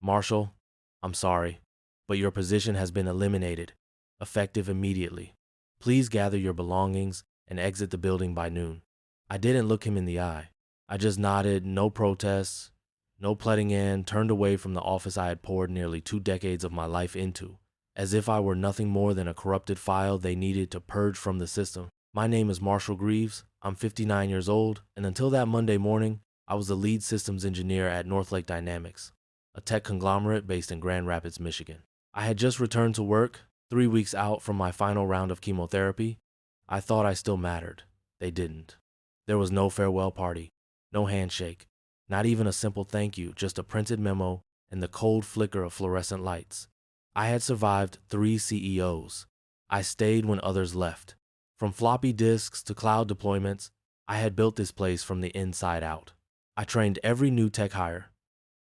Marshall, I'm sorry, but your position has been eliminated, effective immediately. Please gather your belongings and exit the building by noon. I didn't look him in the eye. I just nodded, no protests, no pleading in, turned away from the office I had poured nearly 2 decades of my life into, as if I were nothing more than a corrupted file they needed to purge from the system. My name is Marshall Greaves. I'm 59 years old, and until that Monday morning, I was the lead systems engineer at Northlake Dynamics, a tech conglomerate based in Grand Rapids, Michigan. I had just returned to work, 3 weeks out from my final round of chemotherapy. I thought I still mattered. They didn't. There was no farewell party, no handshake, not even a simple thank you, just a printed memo and the cold flicker of fluorescent lights. I had survived 3 CEOs. I stayed when others left. From floppy disks to cloud deployments, I had built this place from the inside out. I trained every new tech hire,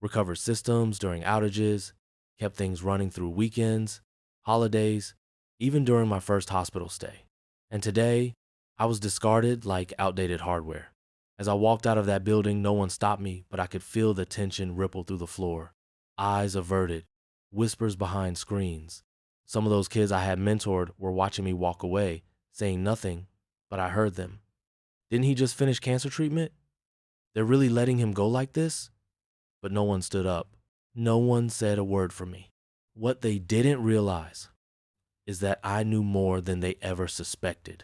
recovered systems during outages, kept things running through weekends, holidays, even during my first hospital stay. And today, I was discarded like outdated hardware. As I walked out of that building, no one stopped me, but I could feel the tension ripple through the floor. Eyes averted, whispers behind screens. Some of those kids I had mentored were watching me walk away, saying nothing, but I heard them. Didn't he just finish cancer treatment? They're really letting him go like this? But no one stood up. No one said a word for me. What they didn't realize is that I knew more than they ever suspected.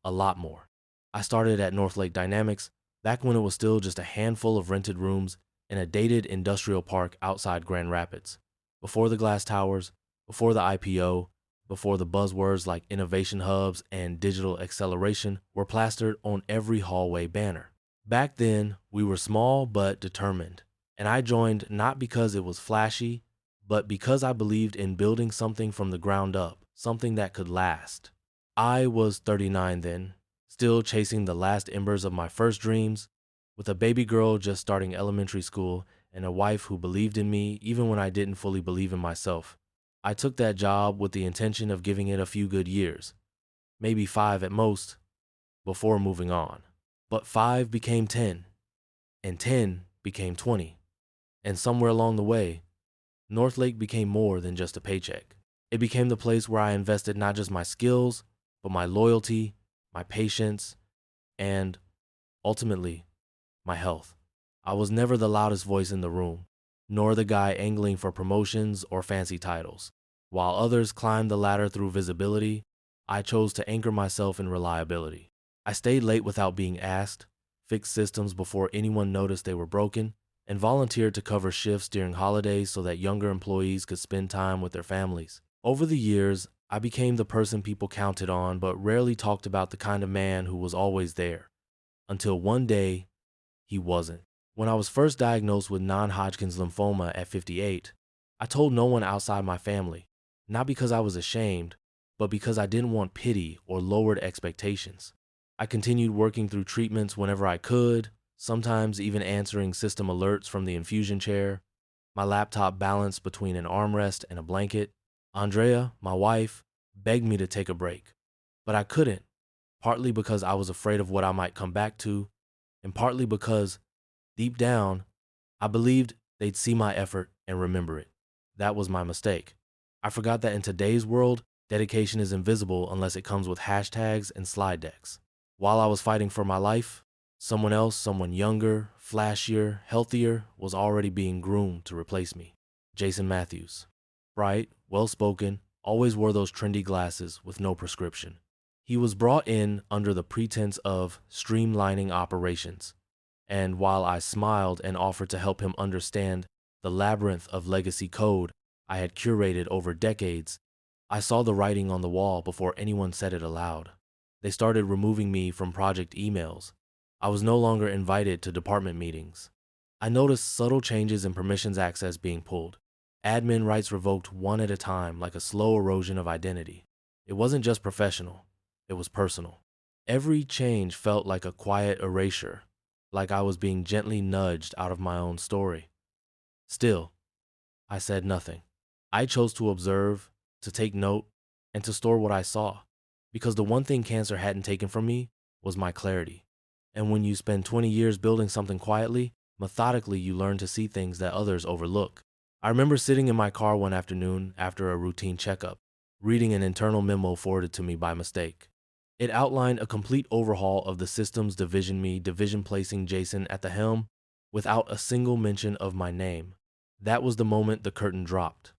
A lot more. I started at Northlake Dynamics back when it was still just a handful of rented rooms in a dated industrial park outside Grand Rapids. Before the glass towers, before the IPO, before the buzzwords like innovation hubs and digital acceleration were plastered on every hallway banner. Back then, we were small but determined, and I joined not because it was flashy, but because I believed in building something from the ground up, something that could last. I was 39 then, still chasing the last embers of my first dreams, with a baby girl just starting elementary school and a wife who believed in me even when I didn't fully believe in myself. I took that job with the intention of giving it a few good years, maybe 5 at most, before moving on. But 5 became 10, and 10 became 20. And somewhere along the way, Northlake became more than just a paycheck. It became the place where I invested not just my skills, but my loyalty, my patience, and, ultimately, my health. I was never the loudest voice in the room, nor the guy angling for promotions or fancy titles. While others climbed the ladder through visibility, I chose to anchor myself in reliability. I stayed late without being asked, fixed systems before anyone noticed they were broken, and volunteered to cover shifts during holidays so that younger employees could spend time with their families. Over the years, I became the person people counted on but rarely talked about, the kind of man who was always there. Until one day, he wasn't. When I was first diagnosed with non-Hodgkin's lymphoma at 58, I told no one outside my family, not because I was ashamed, but because I didn't want pity or lowered expectations. I continued working through treatments whenever I could, sometimes even answering system alerts from the infusion chair, my laptop balanced between an armrest and a blanket. Andrea, my wife, begged me to take a break, but I couldn't, partly because I was afraid of what I might come back to, and partly because, deep down, I believed they'd see my effort and remember it. That was my mistake. I forgot that in today's world, dedication is invisible unless it comes with hashtags and slide decks. While I was fighting for my life, someone else, someone younger, flashier, healthier, was already being groomed to replace me. Jason Matthews. Bright, well-spoken, always wore those trendy glasses with no prescription. He was brought in under the pretense of streamlining operations, and while I smiled and offered to help him understand the labyrinth of legacy code I had curated over decades, I saw the writing on the wall before anyone said it aloud. They started removing me from project emails. I was no longer invited to department meetings. I noticed subtle changes in permissions access being pulled. Admin rights revoked one at a time, like a slow erosion of identity. It wasn't just professional, it was personal. Every change felt like a quiet erasure, like I was being gently nudged out of my own story. Still, I said nothing. I chose to observe, to take note, and to store what I saw, because the one thing cancer hadn't taken from me was my clarity. And when you spend 20 years building something quietly, methodically you learn to see things that others overlook. I remember sitting in my car one afternoon after a routine checkup, reading an internal memo forwarded to me by mistake. It outlined a complete overhaul of the systems, division placing Jason at the helm without a single mention of my name. That was the moment the curtain dropped.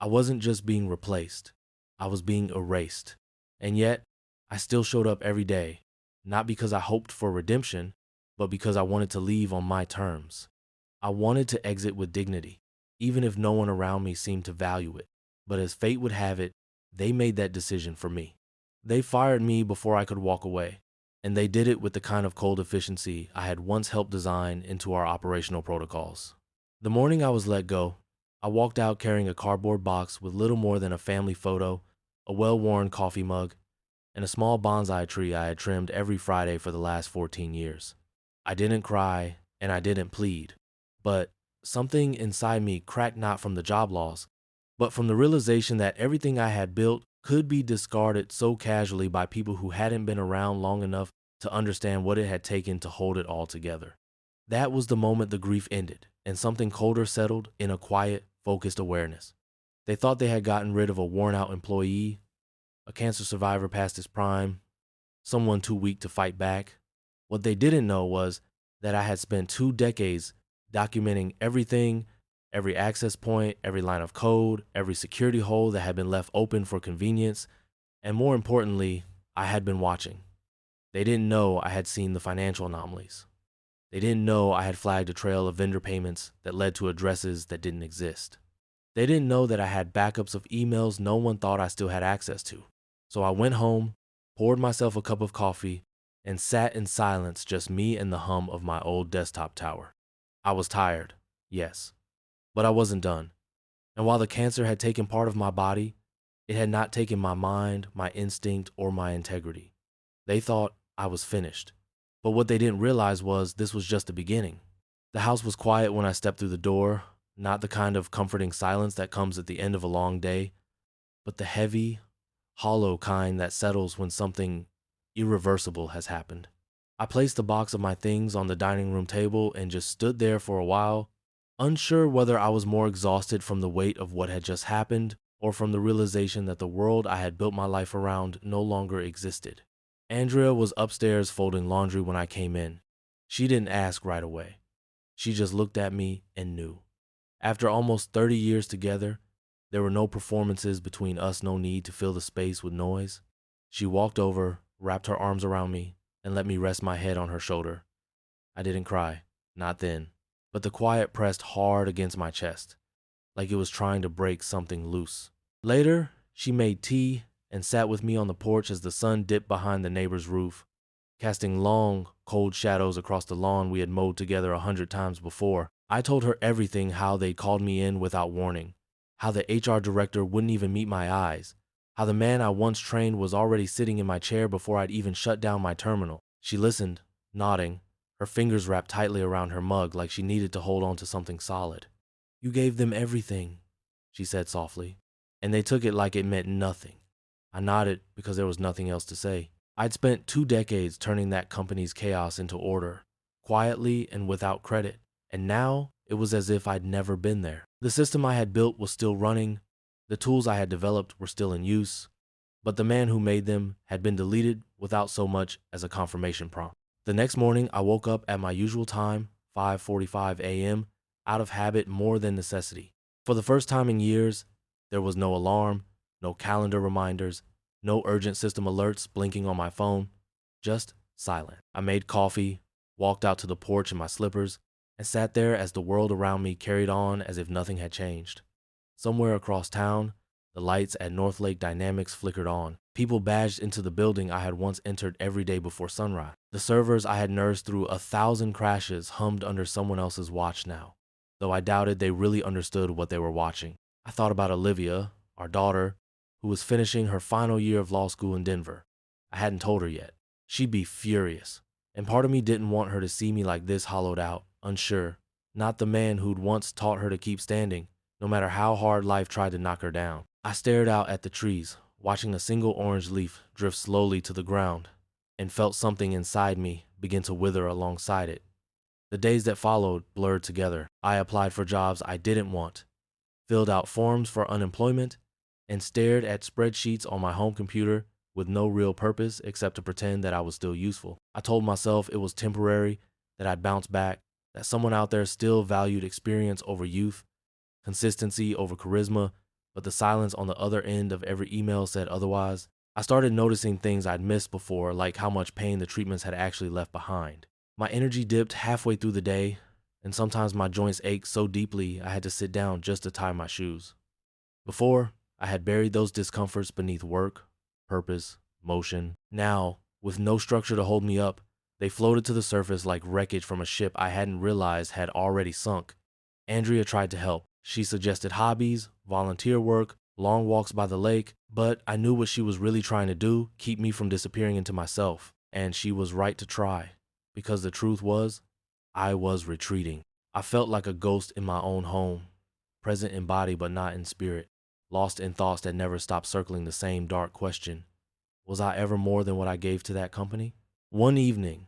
I wasn't just being replaced, I was being erased. And yet, I still showed up every day, not because I hoped for redemption, but because I wanted to leave on my terms. I wanted to exit with dignity, even if no one around me seemed to value it. But as fate would have it, they made that decision for me. They fired me before I could walk away, and they did it with the kind of cold efficiency I had once helped design into our operational protocols. The morning I was let go, I walked out carrying a cardboard box with little more than a family photo, a well-worn coffee mug, and a small bonsai tree I had trimmed every Friday for the last 14 years. I didn't cry, and I didn't plead, but something inside me cracked not from the job loss, but from the realization that everything I had built could be discarded so casually by people who hadn't been around long enough to understand what it had taken to hold it all together. That was the moment the grief ended, and something colder settled in a quiet, focused awareness. They thought they had gotten rid of a worn-out employee, a cancer survivor past his prime, someone too weak to fight back. What they didn't know was that I had spent 2 decades documenting everything, every access point, every line of code, every security hole that had been left open for convenience, and more importantly, I had been watching. They didn't know I had seen the financial anomalies. They didn't know I had flagged a trail of vendor payments that led to addresses that didn't exist. They didn't know that I had backups of emails no one thought I still had access to. So I went home, poured myself a cup of coffee, and sat in silence, just me and the hum of my old desktop tower. I was tired, yes, but I wasn't done. And while the cancer had taken part of my body, it had not taken my mind, my instinct, or my integrity. They thought I was finished. But what they didn't realize was this was just the beginning. The house was quiet when I stepped through the door, not the kind of comforting silence that comes at the end of a long day, but the heavy, hollow kind that settles when something irreversible has happened. I placed the box of my things on the dining room table and just stood there for a while, unsure whether I was more exhausted from the weight of what had just happened or from the realization that the world I had built my life around no longer existed. Andrea was upstairs folding laundry when I came in. She didn't ask right away. She just looked at me and knew. After almost 30 years together, there were no performances between us, no need to fill the space with noise. She walked over, wrapped her arms around me, and let me rest my head on her shoulder. I didn't cry, not then, but the quiet pressed hard against my chest, like it was trying to break something loose. Later, she made tea and sat with me on the porch as the sun dipped behind the neighbor's roof, casting long, cold shadows across the lawn we had mowed together 100 times before. I told her everything, how they'd called me in without warning, how the HR director wouldn't even meet my eyes, how the man I once trained was already sitting in my chair before I'd even shut down my terminal. She listened, nodding, her fingers wrapped tightly around her mug like she needed to hold on to something solid. "You gave them everything," she said softly, "and they took it like it meant nothing." I nodded because there was nothing else to say. I'd spent 2 decades turning that company's chaos into order, quietly and without credit, and now it was as if I'd never been there. The system I had built was still running, the tools I had developed were still in use, but the man who made them had been deleted without so much as a confirmation prompt. The next morning, I woke up at my usual time, 5:45 a.m., out of habit more than necessity. For the first time in years, there was no alarm, no calendar reminders, no urgent system alerts blinking on my phone, just silent. I made coffee, walked out to the porch in my slippers, and sat there as the world around me carried on as if nothing had changed. Somewhere across town, the lights at Northlake Dynamics flickered on. People badged into the building I had once entered every day before sunrise. The servers I had nursed through 1,000 crashes hummed under someone else's watch now, though I doubted they really understood what they were watching. I thought about Olivia, our daughter, who was finishing her final year of law school in Denver. I hadn't told her yet. She'd be furious, and part of me didn't want her to see me like this, hollowed out, unsure, not the man who'd once taught her to keep standing, no matter how hard life tried to knock her down. I stared out at the trees, watching a single orange leaf drift slowly to the ground, and felt something inside me begin to wither alongside it. The days that followed blurred together. I applied for jobs I didn't want, filled out forms for unemployment, and stared at spreadsheets on my home computer with no real purpose except to pretend that I was still useful. I told myself it was temporary, that I'd bounce back, that someone out there still valued experience over youth, consistency over charisma, but the silence on the other end of every email said otherwise. I started noticing things I'd missed before, like how much pain the treatments had actually left behind. My energy dipped halfway through the day, and sometimes my joints ached so deeply I had to sit down just to tie my shoes. Before, I had buried those discomforts beneath work, purpose, motion. Now, with no structure to hold me up, they floated to the surface like wreckage from a ship I hadn't realized had already sunk. Andrea tried to help. She suggested hobbies, volunteer work, long walks by the lake, but I knew what she was really trying to do, keep me from disappearing into myself. And she was right to try, because the truth was, I was retreating. I felt like a ghost in my own home, present in body but not in spirit, lost in thoughts that never stopped circling the same dark question. Was I ever more than what I gave to that company? One evening,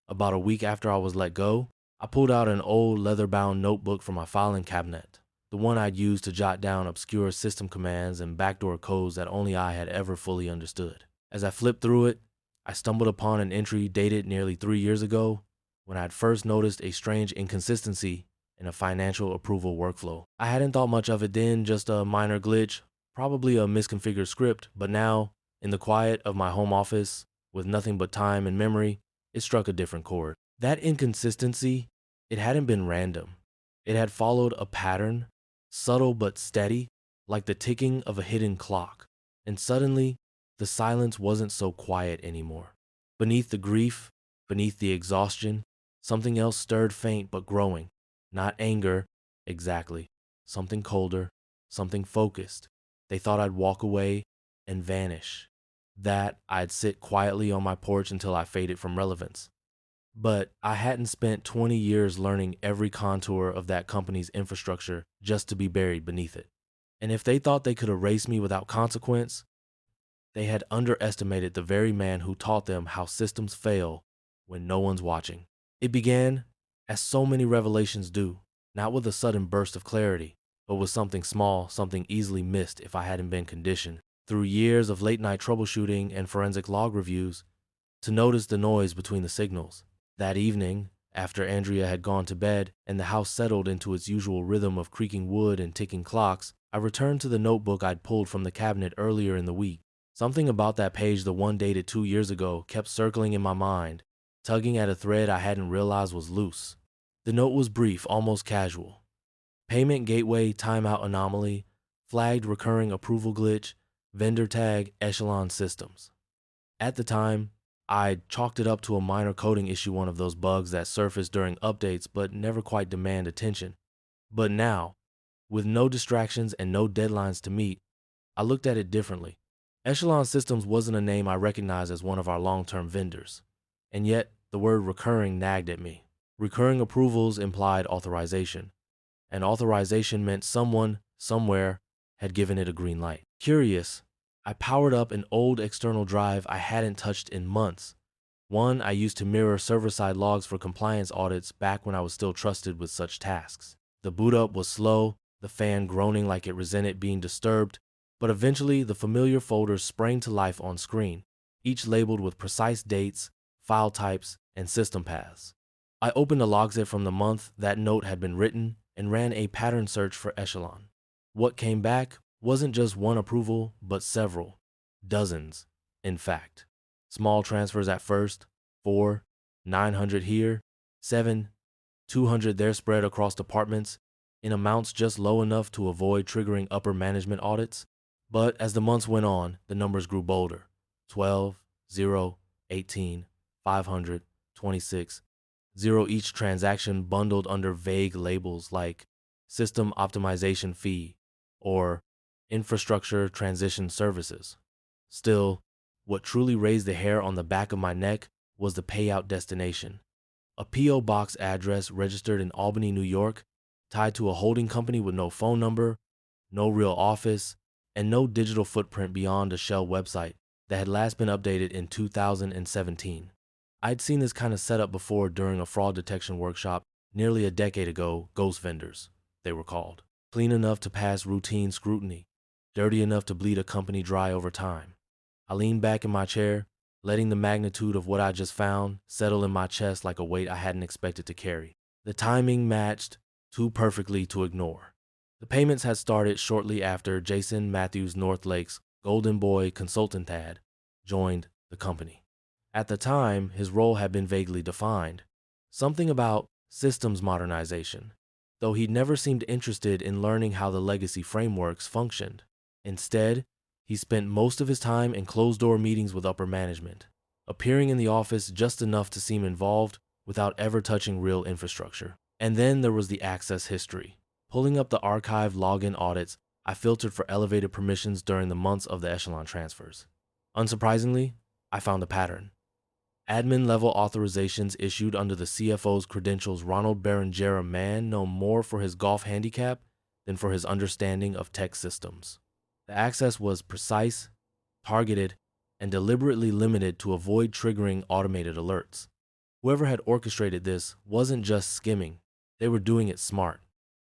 about a week after I was let go, I pulled out an old leather-bound notebook from my filing cabinet, the one I'd used to jot down obscure system commands and backdoor codes that only I had ever fully understood. As I flipped through it, I stumbled upon an entry dated nearly 3 years ago, when I had first noticed a strange inconsistency in a financial approval workflow. I hadn't thought much of it then, just a minor glitch, probably a misconfigured script, but now, in the quiet of my home office, with nothing but time and memory, it struck a different chord. That inconsistency, it hadn't been random. It had followed a pattern, subtle but steady, like the ticking of a hidden clock. And suddenly, the silence wasn't so quiet anymore. Beneath the grief, beneath the exhaustion, something else stirred, faint but growing. Not anger, exactly. Something colder, something focused. They thought I'd walk away and vanish. That I'd sit quietly on my porch until I faded from relevance. But I hadn't spent 20 years learning every contour of that company's infrastructure just to be buried beneath it. And if they thought they could erase me without consequence, they had underestimated the very man who taught them how systems fail when no one's watching. It began, as so many revelations do, not with a sudden burst of clarity, but with something small, something easily missed if I hadn't been conditioned, through years of late-night troubleshooting and forensic log reviews, to notice the noise between the signals. That evening, after Andrea had gone to bed and the house settled into its usual rhythm of creaking wood and ticking clocks, I returned to the notebook I'd pulled from the cabinet earlier in the week. Something about that page, the one dated 2 years ago, kept circling in my mind, tugging at a thread I hadn't realized was loose. The note was brief, almost casual. Payment gateway timeout anomaly, flagged recurring approval glitch, vendor tag echelon systems. At the time, I'd chalked it up to a minor coding issue, one of those bugs that surface during updates but never quite demand attention. But now, with no distractions and no deadlines to meet, I looked at it differently. Echelon Systems wasn't a name I recognized as one of our long-term vendors. And yet, the word recurring nagged at me. Recurring approvals implied authorization, and authorization meant someone, somewhere, had given it a green light. Curious, I powered up an old external drive I hadn't touched in months. One I used to mirror server-side logs for compliance audits back when I was still trusted with such tasks. The boot up was slow, the fan groaning like it resented being disturbed, but eventually the familiar folders sprang to life on screen, each labeled with precise dates, file types, and system paths. I opened the logset from the month that note had been written and ran a pattern search for Echelon. What came back wasn't just one approval, but several. Dozens, in fact. Small transfers at first, 4, 900 here, 7, 200 there, spread across departments, in amounts just low enough to avoid triggering upper management audits. But as the months went on, the numbers grew bolder. 12, 0, 18, 500, 26, 0, each transaction bundled under vague labels like System Optimization Fee or Infrastructure Transition Services. Still, what truly raised the hair on the back of my neck was the payout destination. A P.O. Box address registered in Albany, New York, tied to a holding company with no phone number, no real office, and no digital footprint beyond a shell website that had last been updated in 2017. I'd seen this kind of setup before during a fraud detection workshop nearly a decade ago, ghost vendors, they were called. clean enough to pass routine scrutiny, dirty enough to bleed a company dry over time. I leaned back in my chair, letting the magnitude of what I just found settle in my chest like a weight I hadn't expected to carry. The timing matched too perfectly to ignore. The payments had started shortly after Jason Matthews Northlake's Golden Boy consultant had joined the company. At the time, his role had been vaguely defined, something about systems modernization, though he'd never seemed interested in learning how the legacy frameworks functioned. Instead, he spent most of his time in closed-door meetings with upper management, appearing in the office just enough to seem involved without ever touching real infrastructure. And then there was the access history. Pulling up the archive login audits, I filtered for elevated permissions during the months of the echelon transfers. Unsurprisingly, I found a pattern. Admin-level authorizations issued under the CFO's credentials. Ronald Berenger, a man known more for his golf handicap than for his understanding of tech systems. The access was precise, targeted, and deliberately limited to avoid triggering automated alerts. Whoever had orchestrated this wasn't just skimming, they were doing it smart.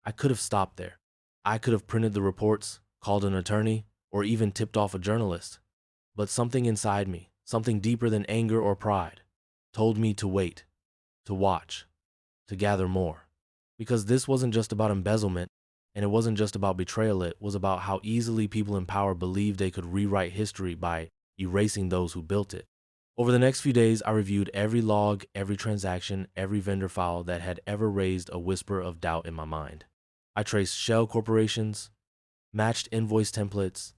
I could have stopped there. I could have printed the reports, called an attorney, or even tipped off a journalist. But something inside me, something deeper than anger or pride, told me to wait, to watch, to gather more. Because this wasn't just about embezzlement, and it wasn't just about betrayal, it was about how easily people in power believed they could rewrite history by erasing those who built it. Over the next few days, I reviewed every log, every transaction, every vendor file that had ever raised a whisper of doubt in my mind. I traced shell corporations, matched invoice templates,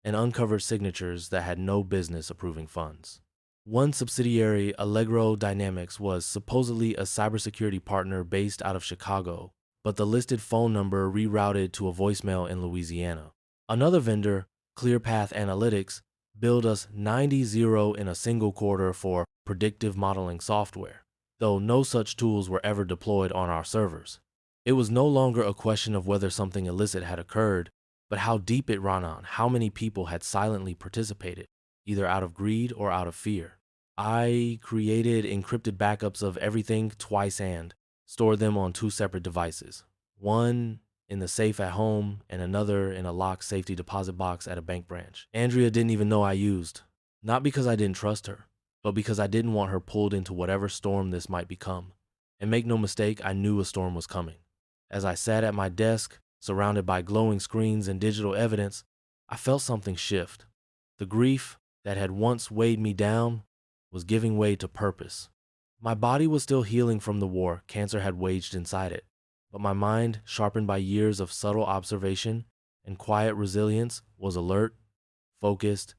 and uncovered signatures that had no business approving funds. One subsidiary, Allegro Dynamics, was supposedly a cybersecurity partner based out of Chicago, but the listed phone number rerouted to a voicemail in Louisiana. Another vendor, ClearPath Analytics, billed us 90-0 in a single quarter for predictive modeling software, though no such tools were ever deployed on our servers. It was no longer a question of whether something illicit had occurred, but how deep it ran on, how many people had silently participated, either out of greed or out of fear. I created encrypted backups of everything twice and stored them on two separate devices, one in the safe at home and another in a locked safety deposit box at a bank branch. Andrea didn't even know I used, not because I didn't trust her, but because I didn't want her pulled into whatever storm this might become. And make no mistake, I knew a storm was coming. As I sat at my desk, surrounded by glowing screens and digital evidence, I felt something shift. The grief that had once weighed me down was giving way to purpose. My body was still healing from the war cancer had waged inside it, but my mind, sharpened by years of subtle observation and quiet resilience, was alert, focused,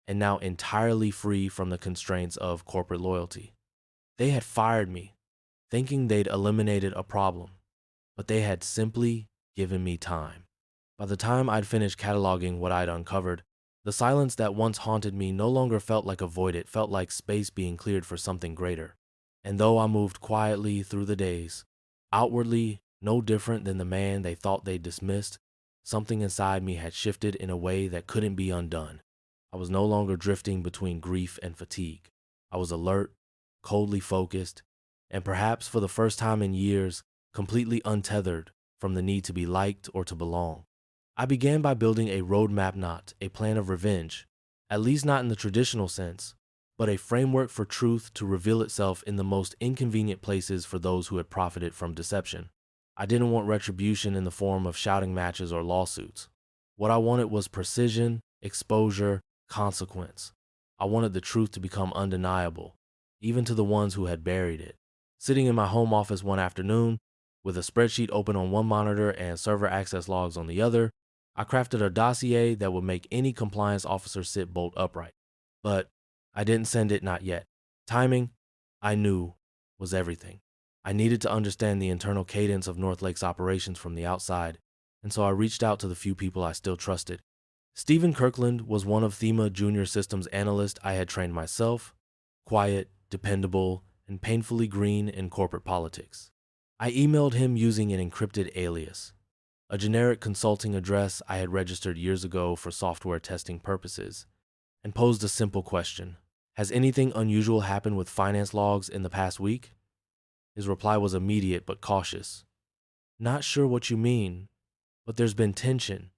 and now entirely free from the constraints of corporate loyalty. They had fired me, thinking they'd eliminated a problem, but they had simply given me time. By the time I'd finished cataloging what I'd uncovered, the silence that once haunted me no longer felt like a void, it felt like space being cleared for something greater. And though I moved quietly through the days, outwardly no different than the man they thought they'd dismissed, something inside me had shifted in a way that couldn't be undone. I was no longer drifting between grief and fatigue. I was alert, coldly focused, and perhaps for the first time in years, completely untethered from the need to be liked or to belong. I began by building a roadmap, not a plan of revenge, at least not in the traditional sense, but a framework for truth to reveal itself in the most inconvenient places for those who had profited from deception. I didn't want retribution in the form of shouting matches or lawsuits. What I wanted was precision, exposure, consequence. I wanted the truth to become undeniable, even to the ones who had buried it. Sitting in my home office one afternoon, with a spreadsheet open on one monitor and server access logs on the other, I crafted a dossier that would make any compliance officer sit bolt upright. But I didn't send it, not yet. Timing, I knew, was everything. I needed to understand the internal cadence of Northlake's operations from the outside, and so I reached out to the few people I still trusted. Stephen Kirkland was one of Thema Junior Systems analysts I had trained myself, quiet, dependable, and painfully green in corporate politics. I emailed him using an encrypted alias, a generic consulting address I had registered years ago for software testing purposes, and posed a simple question. Has anything unusual happened with finance logs in the past week? His reply was immediate but cautious. Not sure what you mean. But there's been tension,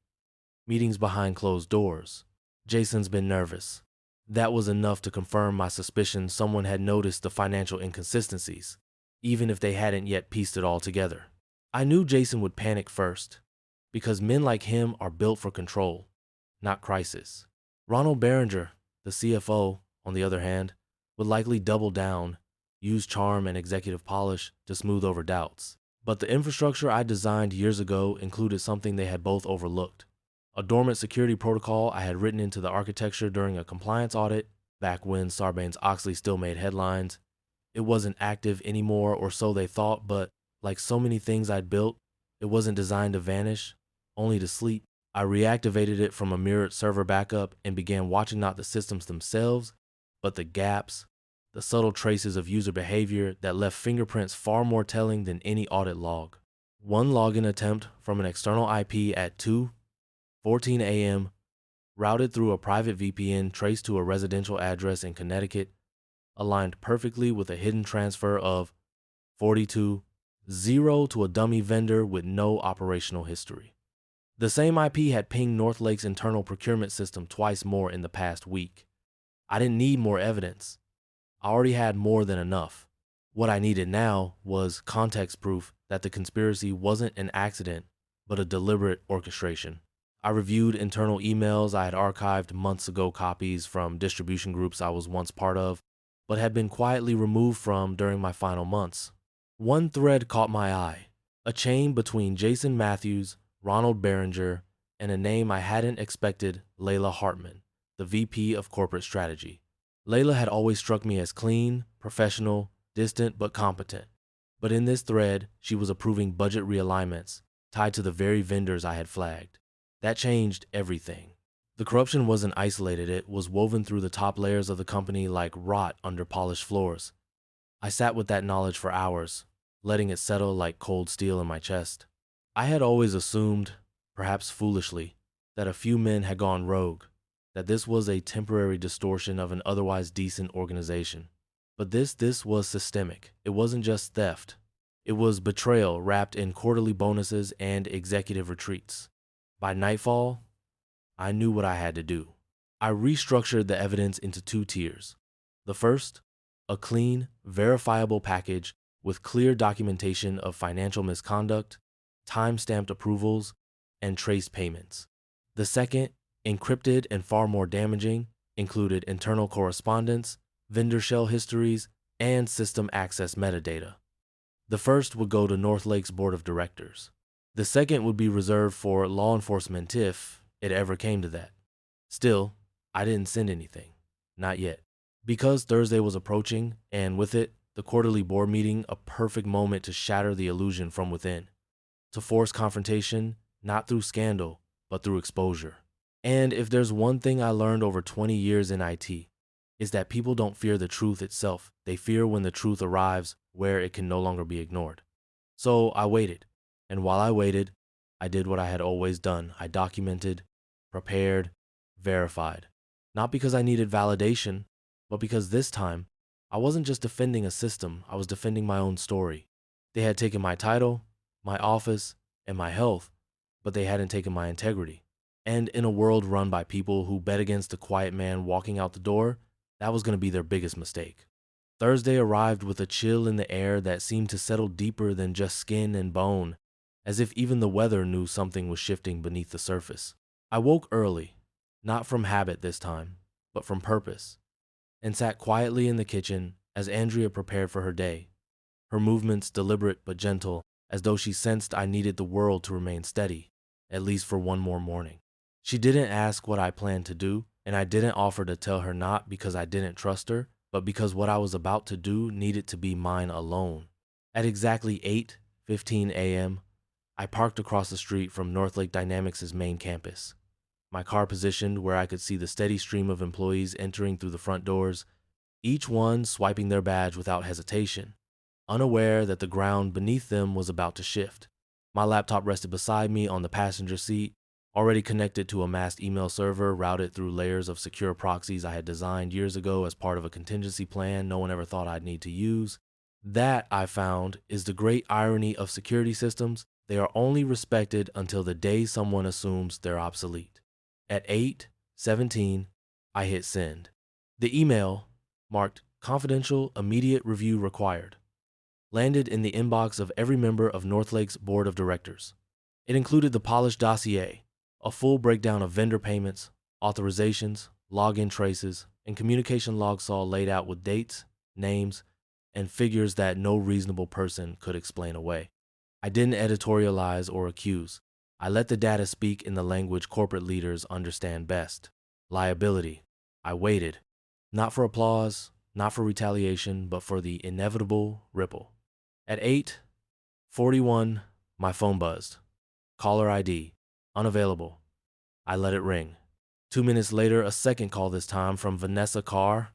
meetings behind closed doors. Jason's been nervous. That was enough to confirm my suspicion someone had noticed the financial inconsistencies, even if they hadn't yet pieced it all together. I knew Jason would panic first, because men like him are built for control, not crisis. Ronald Berenger, the CFO, on the other hand, would likely double down, use charm and executive polish to smooth over doubts. But the infrastructure I designed years ago included something they had both overlooked: a dormant security protocol I had written into the architecture during a compliance audit back when Sarbanes-Oxley still made headlines. It wasn't active anymore, or so they thought, but like so many things I'd built, it wasn't designed to vanish, only to sleep. I reactivated it from a mirrored server backup and began watching not the systems themselves, but the gaps, the subtle traces of user behavior that left fingerprints far more telling than any audit log. One login attempt from an external IP at 2:14 a.m., routed through a private VPN traced to a residential address in Connecticut, aligned perfectly with a hidden transfer of 42.0 to a dummy vendor with no operational history. The same IP had pinged Northlake's internal procurement system twice more in the past week. I didn't need more evidence. I already had more than enough. What I needed now was context proof that the conspiracy wasn't an accident, but a deliberate orchestration. I reviewed internal emails I had archived months ago, copies from distribution groups I was once part of, but had been quietly removed from during my final months. One thread caught my eye: a chain between Jason Matthews, Ronald Berenger, and a name I hadn't expected: Layla Hartman, the VP of Corporate Strategy. Layla had always struck me as clean, professional, distant, but competent. But in this thread, she was approving budget realignments tied to the very vendors I had flagged. That changed everything. The corruption wasn't isolated, it was woven through the top layers of the company like rot under polished floors. I sat with that knowledge for hours, letting it settle like cold steel in my chest. I had always assumed, perhaps foolishly, that a few men had gone rogue, that this was a temporary distortion of an otherwise decent organization. But this was systemic. It wasn't just theft. It was betrayal wrapped in quarterly bonuses and executive retreats. By nightfall, I knew what I had to do. I restructured the evidence into two tiers. The first, a clean, verifiable package with clear documentation of financial misconduct, time-stamped approvals, and traced payments. The second, encrypted and far more damaging, included internal correspondence, vendor shell histories, and system access metadata. The first would go to Northlake's board of directors. The second would be reserved for law enforcement if it ever came to that. Still, I didn't send anything. Not yet. Because Thursday was approaching, and with it, the quarterly board meeting, a perfect moment to shatter the illusion from within. To force confrontation, not through scandal, but through exposure. And if there's one thing I learned over 20 years in IT, is that people don't fear the truth itself. They fear when the truth arrives where it can no longer be ignored. So I waited. And while I waited, I did what I had always done. I documented, prepared, verified. Not because I needed validation, but because this time, I wasn't just defending a system, I was defending my own story. They had taken my title, my office, and my health, but they hadn't taken my integrity. And in a world run by people who bet against the quiet man walking out the door, that was going to be their biggest mistake. Thursday arrived with a chill in the air that seemed to settle deeper than just skin and bone, as if even the weather knew something was shifting beneath the surface. I woke early, not from habit this time, but from purpose, and sat quietly in the kitchen as Andrea prepared for her day, her movements deliberate but gentle, as though she sensed I needed the world to remain steady, at least for one more morning. She didn't ask what I planned to do, and I didn't offer to tell her, not because I didn't trust her, but because what I was about to do needed to be mine alone. At exactly 8:15 a.m., I parked across the street from Northlake Dynamics' main campus, my car positioned where I could see the steady stream of employees entering through the front doors, each one swiping their badge without hesitation, unaware that the ground beneath them was about to shift. My laptop rested beside me on the passenger seat, already connected to a masked email server routed through layers of secure proxies I had designed years ago as part of a contingency plan no one ever thought I'd need to use. That, I found, is the great irony of security systems. They are only respected until the day someone assumes they're obsolete. At 8:17, I hit send. The email, marked confidential, immediate review required, landed in the inbox of every member of Northlake's board of directors. It included the polished dossier, a full breakdown of vendor payments, authorizations, login traces, and communication logs all laid out with dates, names, and figures that no reasonable person could explain away. I didn't editorialize or accuse. I let the data speak in the language corporate leaders understand best. Liability. I waited. Not for applause, not for retaliation, but for the inevitable ripple. At 8:41, my phone buzzed. Caller ID. Unavailable. I let it ring. 2 minutes later, a second call, this time from Vanessa Carr,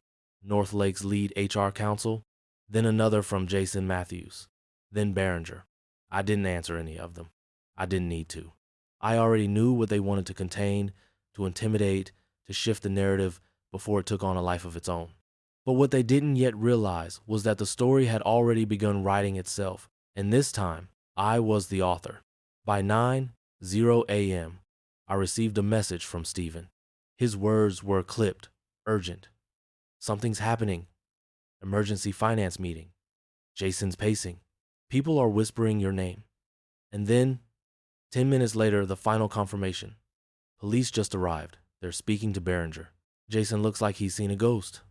Northlake's lead HR counsel, then another from Jason Matthews, then Behringer. I didn't answer any of them. I didn't need to. I already knew what they wanted to contain, to intimidate, to shift the narrative before it took on a life of its own. But what they didn't yet realize was that the story had already begun writing itself, and this time, I was the author. By 9:00 a.m., I received a message from Stephen. His words were clipped, urgent. Something's happening. Emergency finance meeting. Jason's pacing. People are whispering your name. And then, 10 minutes later, the final confirmation. Police just arrived. They're speaking to Behringer. Jason looks like he's seen a ghost.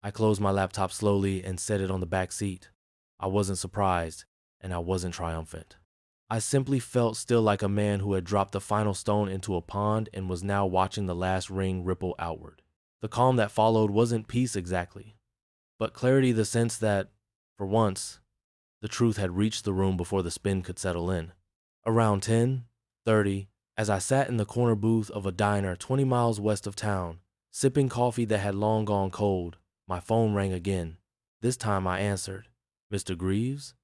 I closed my laptop slowly and set it on the back seat. I wasn't surprised, and I wasn't triumphant. I simply felt still, like a man who had dropped the final stone into a pond and was now watching the last ring ripple outward. The calm that followed wasn't peace exactly, but clarity, the sense that, for once, the truth had reached the room before the spin could settle in. Around 10:30, as I sat in the corner booth of a diner 20 miles west of town, sipping coffee that had long gone cold, my phone rang again. This time I answered. Mr. Greaves?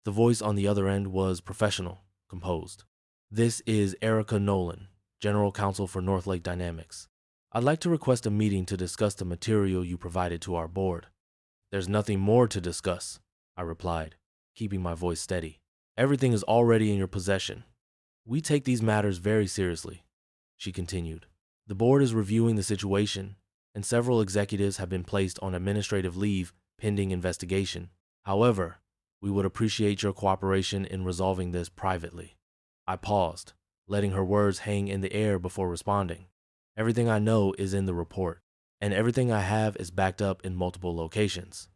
The voice on the other end was professional, composed. This is Erica Nolan, General Counsel for Northlake Dynamics. I'd like to request a meeting to discuss the material you provided to our board. There's nothing more to discuss, I replied, keeping my voice steady. Everything is already in your possession. We take these matters very seriously, she continued. The board is reviewing the situation, and several executives have been placed on administrative leave pending investigation. However, we would appreciate your cooperation in resolving this privately. I paused, letting her words hang in the air before responding. Everything I know is in the report, and everything I have is backed up in multiple locations.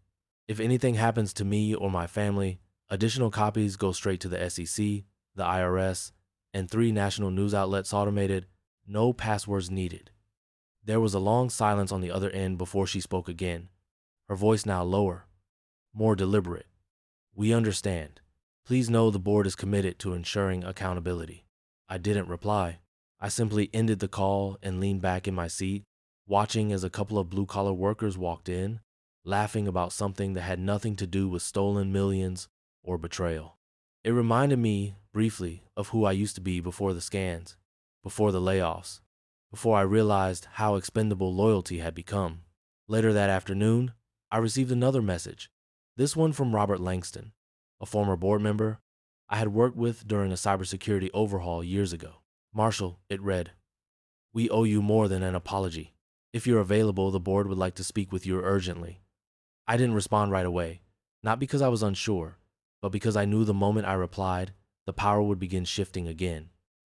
If anything happens to me or my family, additional copies go straight to the SEC, the IRS, and 3 national news outlets automated, no passwords needed. There was a long silence on the other end before she spoke again, her voice now lower, more deliberate. We understand. Please know the board is committed to ensuring accountability. I didn't reply. I simply ended the call and leaned back in my seat, watching as a couple of blue-collar workers walked in, laughing about something that had nothing to do with stolen millions or betrayal. It reminded me, briefly, of who I used to be before the scans, before the layoffs, before I realized how expendable loyalty had become. Later that afternoon, I received another message, this one from Robert Langston, a former board member I had worked with during a cybersecurity overhaul years ago. Marshall, it read, we owe you more than an apology. If you're available, the board would like to speak with you urgently. I didn't respond right away, not because I was unsure, but because I knew the moment I replied, the power would begin shifting again.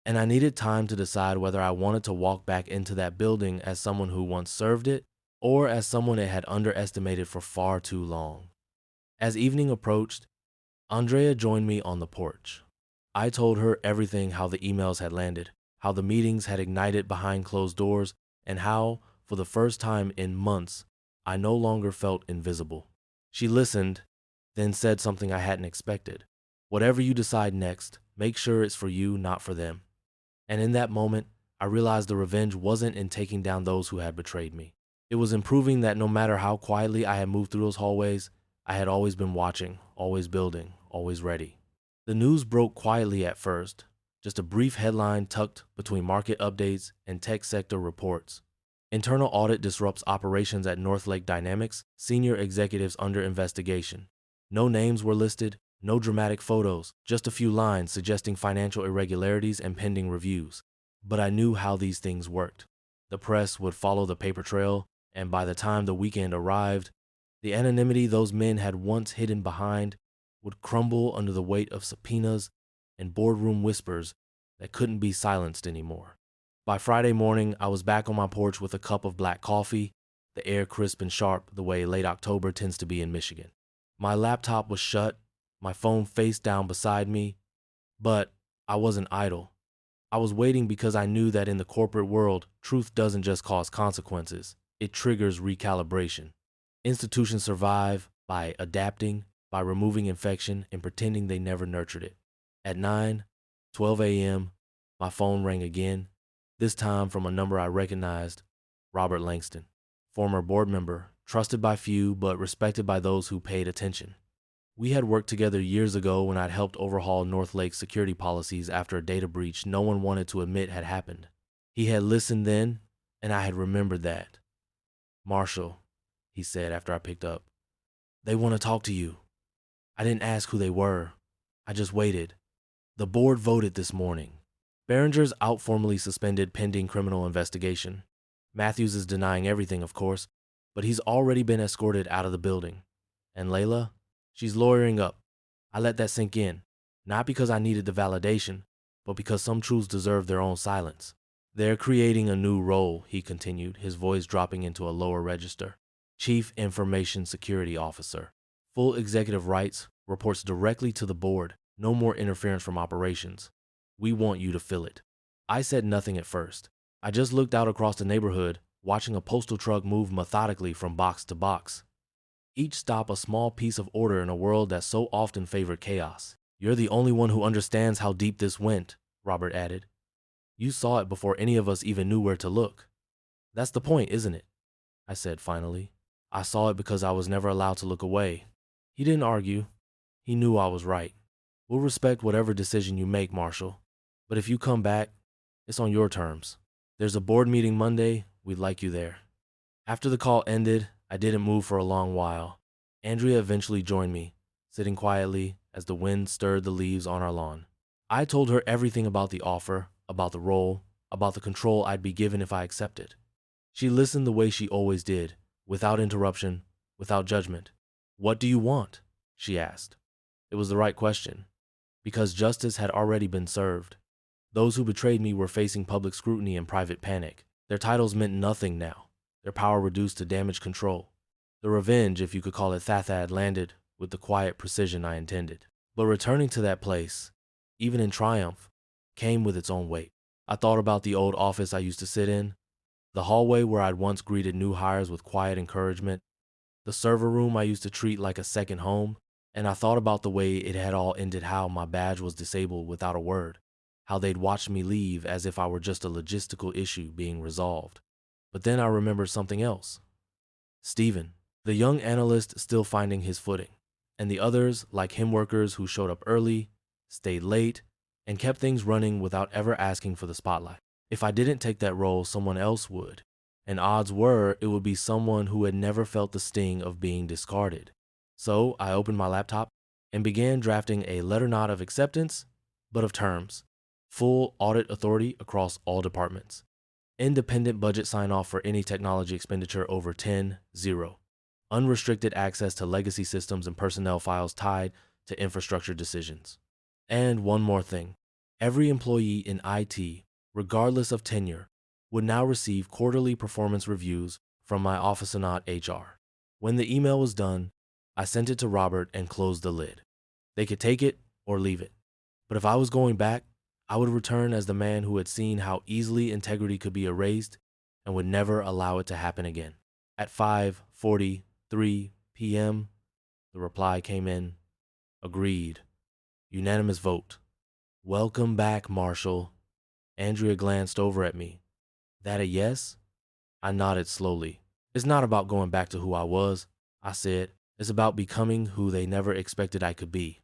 And I needed time to decide whether I wanted to walk back into that building as someone who once served it, or as someone it had underestimated for far too long. As evening approached, Andrea joined me on the porch. I told her everything, how the emails had landed, how the meetings had ignited behind closed doors, and how, for the first time in months, I no longer felt invisible. She listened, then said something I hadn't expected. Whatever you decide next, make sure it's for you, not for them. And in that moment, I realized the revenge wasn't in taking down those who had betrayed me. It was in proving that no matter how quietly I had moved through those hallways, I had always been watching, always building, always ready. The news broke quietly at first, just a brief headline tucked between market updates and tech sector reports. Internal audit disrupts operations at Northlake Dynamics, senior executives under investigation. No names were listed, No dramatic photos, just a few lines suggesting financial irregularities and pending reviews. But I knew how these things worked. The press would follow the paper trail, and by the time the weekend arrived, the anonymity those men had once hidden behind would crumble under the weight of subpoenas and boardroom whispers that couldn't be silenced anymore. By Friday morning, I was back on my porch with a cup of black coffee, the air crisp and sharp the way late October tends to be in Michigan. My laptop was shut, my phone face down beside me, but I wasn't idle. I was waiting because I knew that in the corporate world, truth doesn't just cause consequences, it triggers recalibration. Institutions survive by adapting, by removing infection and pretending they never nurtured it. At 9:12 a.m., my phone rang again, this time from a number I recognized, Robert Langston, former board member, trusted by few but respected by those who paid attention. We had worked together years ago when I'd helped overhaul North Lake's security policies after a data breach no one wanted to admit had happened. He had listened then, and I had remembered that. "Marshall," he said after I picked up, "they want to talk to you." I didn't ask who they were. I just waited. The board voted this morning. Behringer's out formally suspended pending criminal investigation. Matthews is denying everything, of course, but he's already been escorted out of the building. And Layla? She's lawyering up. I let that sink in, not because I needed the validation, but because some truths deserve their own silence. "They're creating a new role," he continued, his voice dropping into a lower register. "Chief Information Security Officer. Full executive rights, reports directly to the board, no more interference from operations. We want you to fill it." I said nothing at first. I just looked out across the neighborhood, watching a postal truck move methodically from box to box. Each stop a small piece of order in a world that so often favored chaos. "You're the only one who understands how deep this went," Robert added. "You saw it before any of us even knew where to look." "That's the point, isn't it?" I said finally. "I saw it because I was never allowed to look away." He didn't argue. He knew I was right. "We'll respect whatever decision you make, Marshall. But if you come back, it's on your terms. There's a board meeting Monday. We'd like you there." After the call ended, I didn't move for a long while. Andrea eventually joined me, sitting quietly as the wind stirred the leaves on our lawn. I told her everything about the offer, about the role, about the control I'd be given if I accepted. She listened the way she always did, without interruption, without judgment. "What do you want?" she asked. It was the right question, because justice had already been served. Those who betrayed me were facing public scrutiny and private panic. Their titles meant nothing now, their power reduced to damage control. The revenge, if you could call it that, had landed with the quiet precision I intended. But returning to that place, even in triumph, came with its own weight. I thought about the old office I used to sit in, the hallway where I'd once greeted new hires with quiet encouragement, the server room I used to treat like a second home, and I thought about the way it had all ended, how my badge was disabled without a word, how they'd watched me leave as if I were just a logistical issue being resolved. But then I remembered something else. Stephen, the young analyst still finding his footing, and the others, like him, workers who showed up early, stayed late, and kept things running without ever asking for the spotlight. If I didn't take that role, someone else would, and odds were it would be someone who had never felt the sting of being discarded. So I opened my laptop and began drafting a letter not of acceptance, but of terms. Full audit authority across all departments. Independent budget sign-off for any technology expenditure over 10-0. Unrestricted access to legacy systems and personnel files tied to infrastructure decisions. And one more thing. Every employee in IT, regardless of tenure, would now receive quarterly performance reviews from my office and not HR. When the email was done, I sent it to Robert and closed the lid. They could take it or leave it. But if I was going back, I would return as the man who had seen how easily integrity could be erased and would never allow it to happen again. At 5:43 p.m., the reply came in. Agreed. Unanimous vote. "Welcome back, Marshall." Andrea glanced over at me. "That a yes?" I nodded slowly. "It's not about going back to who I was," I said. "It's about becoming who they never expected I could be."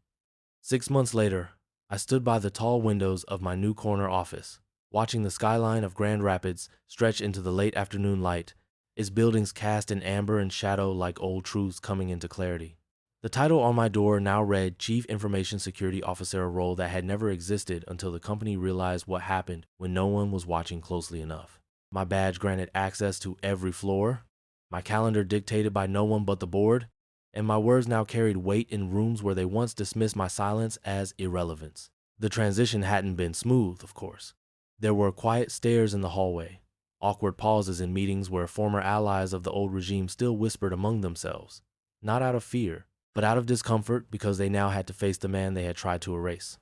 6 months later, I stood by the tall windows of my new corner office, watching the skyline of Grand Rapids stretch into the late afternoon light, its buildings cast in amber and shadow like old truths coming into clarity. The The title on my door now read Chief Information Security Officer, a role that had never existed until the company realized what happened when no one was watching closely enough. My badge granted access to every floor, my calendar dictated by no one but the board, and my words now carried weight in rooms where they once dismissed my silence as irrelevance. The transition hadn't been smooth, of course. There were quiet stares in the hallway, awkward pauses in meetings where former allies of the old regime still whispered among themselves, not out of fear, but out of discomfort because they now had to face the man they had tried to erase.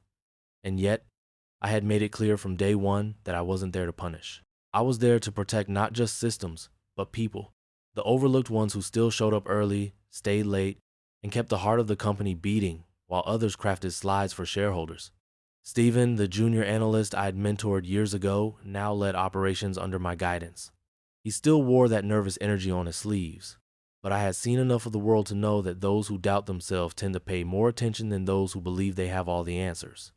And yet, I had made it clear from day one that I wasn't there to punish. I was there to protect not just systems, but people. The overlooked ones who still showed up early, stayed late, and kept the heart of the company beating while others crafted slides for shareholders. Steven, the junior analyst I had mentored years ago, now led operations under my guidance. He still wore that nervous energy on his sleeves, but I had seen enough of the world to know that those who doubt themselves tend to pay more attention than those who believe they have all the answers.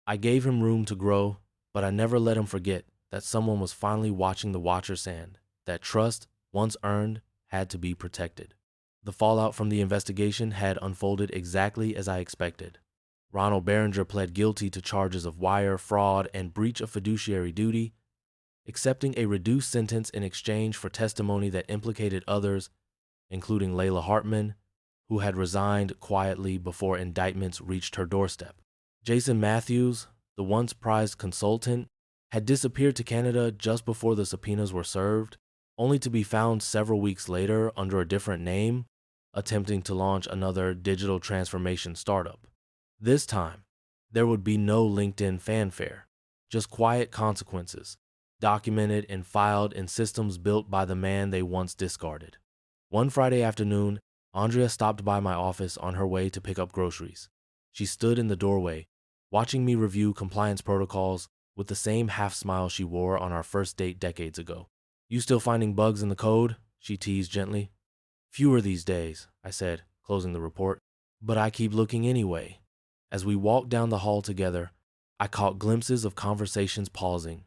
I gave him room to grow, but I never let him forget that someone was finally watching the watchers and that trust, once earned, had to be protected. The fallout from the investigation had unfolded exactly as I expected. Ronald Berenger pled guilty to charges of wire fraud and breach of fiduciary duty, accepting a reduced sentence in exchange for testimony that implicated others, including Layla Hartman, who had resigned quietly before indictments reached her doorstep. Jason Matthews, the once prized consultant, had disappeared to Canada just before the subpoenas were served, only to be found several weeks later under a different name, attempting to launch another digital transformation startup. This time, there would be no LinkedIn fanfare, just quiet consequences, documented and filed in systems built by the man they once discarded. One Friday afternoon, Andrea stopped by my office on her way to pick up groceries. She stood in the doorway, watching me review compliance protocols with the same half-smile she wore on our first date decades ago. "You still finding bugs in the code?" she teased gently. "Fewer these days," I said, closing the report. "But I keep looking anyway." As we walked down the hall together, I caught glimpses of conversations pausing,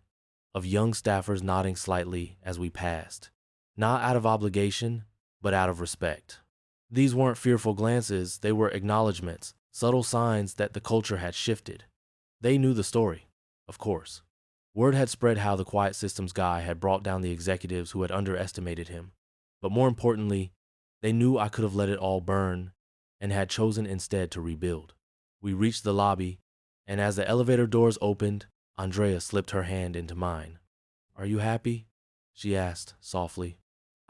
of young staffers nodding slightly as we passed, not out of obligation, but out of respect. These weren't fearful glances, they were acknowledgments, subtle signs that the culture had shifted. They knew the story, of course. Word had spread how the quiet systems guy had brought down the executives who had underestimated him. But more importantly, they knew I could have let it all burn and had chosen instead to rebuild. We reached the lobby, and as the elevator doors opened, Andrea slipped her hand into mine. "Are you happy?" she asked softly.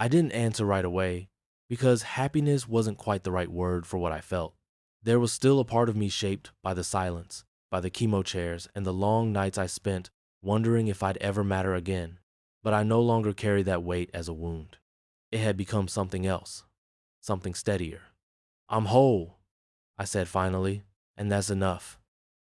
I didn't answer right away, because happiness wasn't quite the right word for what I felt. There was still a part of me shaped by the silence, by the chemo chairs, and the long nights I spent wondering if I'd ever matter again. But I no longer carried that weight as a wound. It had become something else, something steadier. "I'm whole," I said finally, "and that's enough."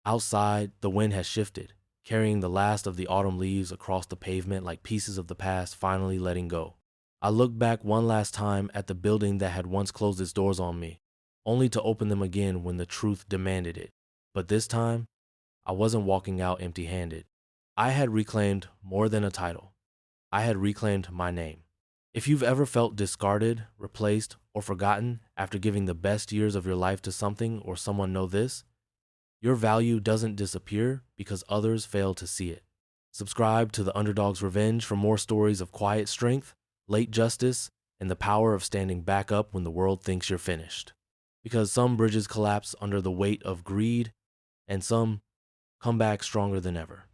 Outside, the wind has shifted, carrying the last of the autumn leaves across the pavement like pieces of the past finally letting go. I looked back one last time at the building that had once closed its doors on me, only to open them again when the truth demanded it. But this time, I wasn't walking out empty-handed. I had reclaimed more than a title. I had reclaimed my name. If you've ever felt discarded, replaced, or forgotten after giving the best years of your life to something or someone, know this: your value doesn't disappear because others fail to see it. Subscribe to the Underdog's Revenge for more stories of quiet strength, late justice, and the power of standing back up when the world thinks you're finished. Because some bridges collapse under the weight of greed, and some come back stronger than ever.